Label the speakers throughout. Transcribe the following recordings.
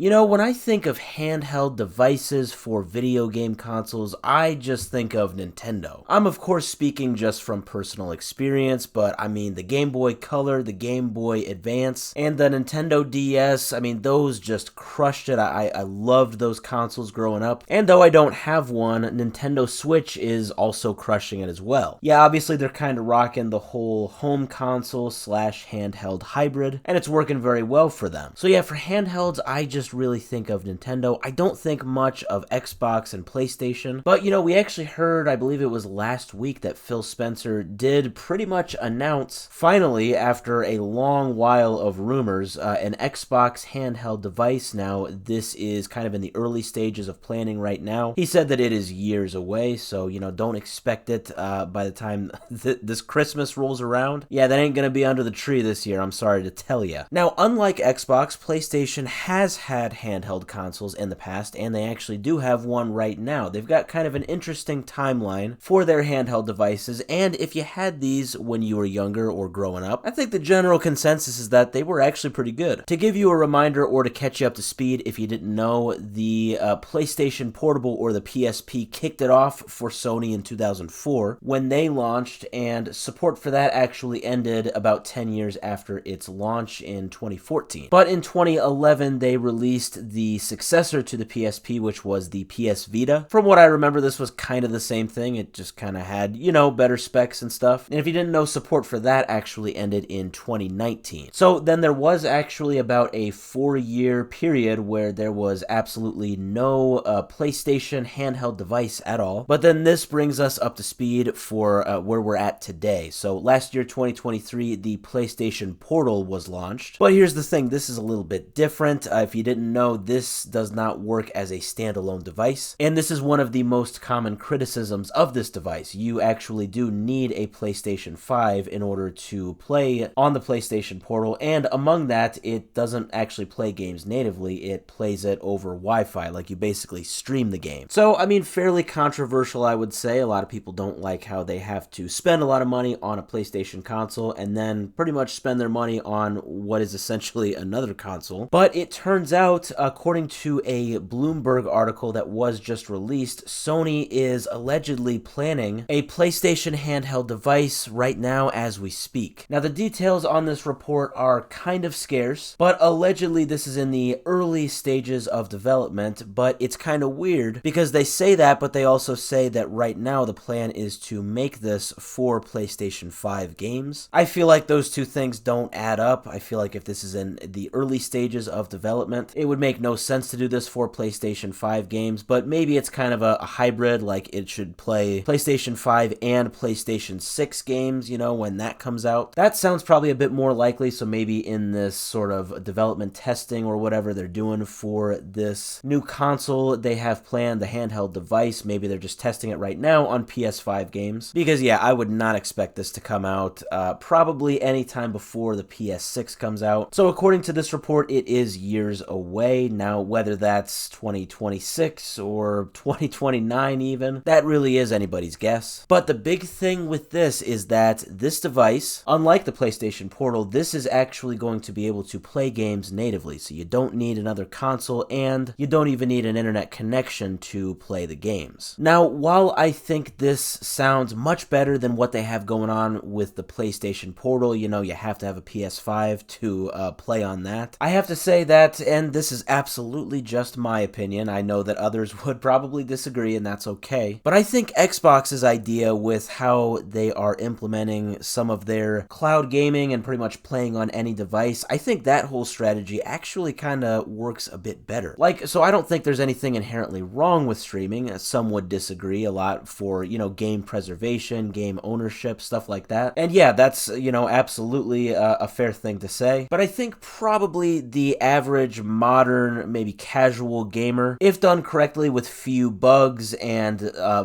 Speaker 1: You know, when I think of handheld devices for video game consoles, I just think of Nintendo. I'm of course speaking just from personal experience, but I mean the Game Boy Color, the Game Boy Advance, and the Nintendo DS, I mean those just crushed it. I loved those consoles growing up, and though I don't have one, Nintendo Switch is also crushing it as well. Yeah, obviously they're kind of rocking the whole home console slash handheld hybrid, and it's working very well for them. So yeah, for handhelds, I just really think of Nintendo. I don't think much of Xbox and PlayStation, but you know, we actually heard, I believe it was last week, that Phil Spencer did pretty much announce, finally, after a long while of rumors, an Xbox handheld device. Now, this is kind of in the early stages of planning right now. He said that it is years away, so, you know, don't expect it by the time this Christmas rolls around. Yeah, that ain't gonna be under the tree this year, I'm sorry to tell you. Now, unlike Xbox, PlayStation has had handheld consoles in the past, and they actually do have one right now. They've got kind of an interesting timeline for their handheld devices, and if you had these when you were younger or growing up, I think the general consensus is that they were actually pretty good. To give you a reminder or to catch you up to speed if you didn't know, the PlayStation Portable or the PSP kicked it off for Sony in 2004 when they launched, and support for that actually ended about 10 years after its launch in 2014. But in 2011, they released the successor to the PSP, which was the PS Vita. From what I remember, this was kind of the same thing. It just kind of had, you know, better specs and stuff. And if you didn't know, support for that actually ended in 2019. So then there was actually about a 4-year period where there was absolutely no PlayStation handheld device at all. But then this brings us up to speed for where we're at today. So last year, 2023, the PlayStation Portal was launched. But here's the thing, this is a little bit different. If you didn't know, this does not work as a standalone device, and this is one of the most common criticisms of this device. You actually do need a PlayStation 5 in order to play on the PlayStation Portal, and among that, it doesn't actually play games natively, it plays it over Wi-Fi, like you basically stream the game. So, I mean, fairly controversial, I would say. A lot of people don't like how they have to spend a lot of money on a PlayStation console and then pretty much spend their money on what is essentially another console. But it turns out, according to a Bloomberg article that was just released, Sony is allegedly planning a PlayStation handheld device right now as we speak. Now, the details on this report are kind of scarce, but allegedly this is in the early stages of development, but it's kind of weird because they say that, but they also say that right now the plan is to make this for PlayStation 5 games. I feel like those two things don't add up. I feel like if this is in the early stages of development, it would make no sense to do this for PlayStation 5 games, but maybe it's kind of a hybrid, like it should play PlayStation 5 and PlayStation 6 games, you know, when that comes out. That sounds probably a bit more likely, so maybe in this sort of development testing or whatever they're doing for this new console they have planned, the handheld device, maybe they're just testing it right now on PS5 games, because yeah, I would not expect this to come out probably anytime before the PS6 comes out. So according to this report, it is years away. Now, whether that's 2026 or 2029 even, that really is anybody's guess. But the big thing with this is that this device, unlike the PlayStation Portal, this is actually going to be able to play games natively, so you don't need another console and you don't even need an internet connection to play the games. Now, while I think this sounds much better than what they have going on with the PlayStation Portal, you know, you have to have a PS5 to play on that, I have to say that, and this is absolutely just my opinion, I know that others would probably disagree, and that's okay, but I think Xbox's idea with how they are implementing some of their cloud gaming and pretty much playing on any device, I think that whole strategy actually kind of works a bit better. Like, so I don't think there's anything inherently wrong with streaming. Some would disagree a lot for, you know, game preservation, game ownership, stuff like that. And yeah, that's, you know, absolutely a fair thing to say. But I think probably the average modern, maybe casual gamer, if done correctly with few bugs and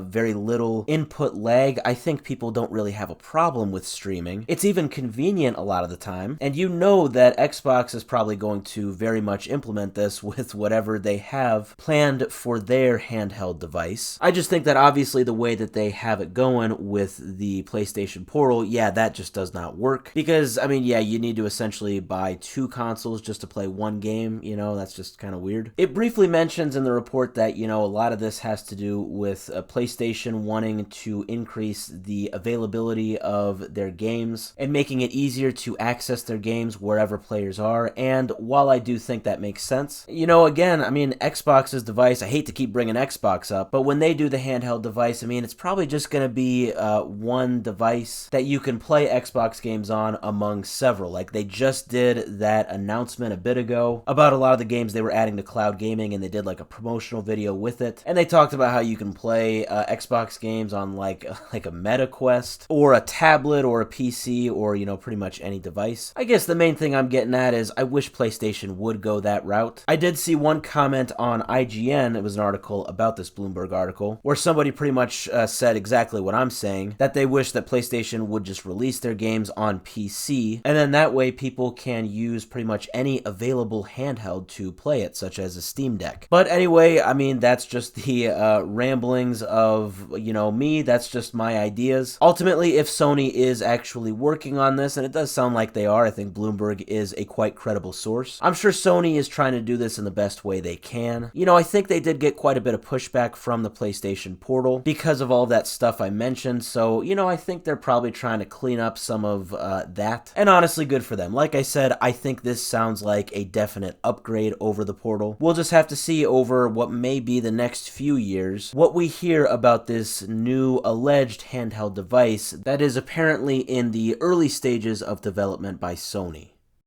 Speaker 1: very little input lag, I think people don't really have a problem with streaming. It's even convenient a lot of the time, and you know that Xbox is probably going to very much implement this with whatever they have planned for their handheld device. I just think that obviously the way that they have it going with the PlayStation Portal, yeah, that just does not work, because, I mean, yeah, you need to essentially buy two consoles just to play one game, you know, that's just kind of weird. It briefly mentions in the report that, a lot of this has to do with PlayStation wanting to increase the availability of their games and making it easier to access their games wherever players are. And while I do think that makes sense, again, Xbox's device, I hate to keep bringing Xbox up, but when they do the handheld device, it's probably just going to be one device that you can play Xbox games on among several. Like they just did that announcement a bit ago about a lot of the games they were adding to cloud gaming, and they did like a promotional video with it, and they talked about how you can play Xbox games on like a Meta Quest or a tablet or a PC or pretty much any device. I guess the main thing I'm getting at is I wish PlayStation would go that route. I did see one comment on IGN, it was an article about this Bloomberg article, where somebody pretty much said exactly what I'm saying, that they wish that PlayStation would just release their games on PC, and then that way people can use pretty much any available handheld to play it, such as a Steam Deck. But anyway, that's just the ramblings of, me, that's just my ideas. Ultimately, if Sony is actually working on this, and it does sound like they are, I think Bloomberg is a quite credible source. I'm sure Sony is trying to do this in the best way they can. I think they did get quite a bit of pushback from the PlayStation Portal because of all that stuff I mentioned, so, I think they're probably trying to clean up some of that, and honestly, good for them. Like I said, I think this sounds like a definite upgrade over the Portal. We'll just have to see over what may be the next few years what we hear about this new alleged handheld device that is apparently in the early stages of development by Sony.